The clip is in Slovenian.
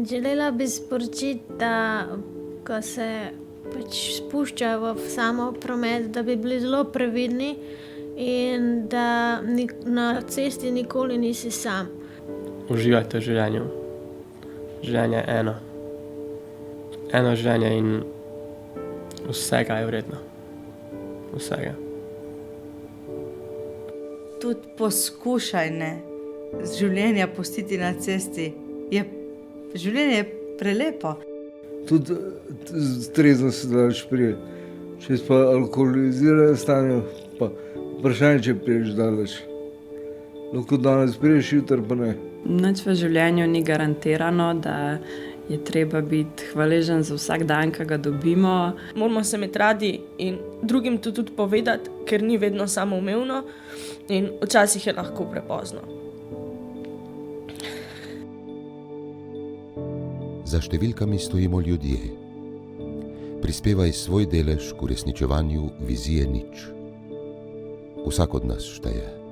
Želela bi sporočiti, da ko se spuščajo v samo promet, da bi bili zelo previdni in da na cesti nikoli nisi sam. Uživajte v življenju. Življenje je eno. Eno življenje in vsega je vredno. Vsega. Tudi poskušaj ne življenja pustiti na cesti. Življenje je prelepo. Tudi trezno se daleč prije. Če si pa alkoholiziran stanju, pa vprašanje, če priješ daleč. Lahko danes priješ, jutri pa ne. Nič v življenju ni garantirano, da je treba biti hvaležen za vsak dan, ki ga dobimo. Moramo se imeti radi in drugim to tudi povedati, ker ni vedno samoumevno in včasih je lahko prepozno. Za številkami stojimo ljudje. Prispevaj svoj delež k uresničevanju vizije nič. Vsak od nas šteje.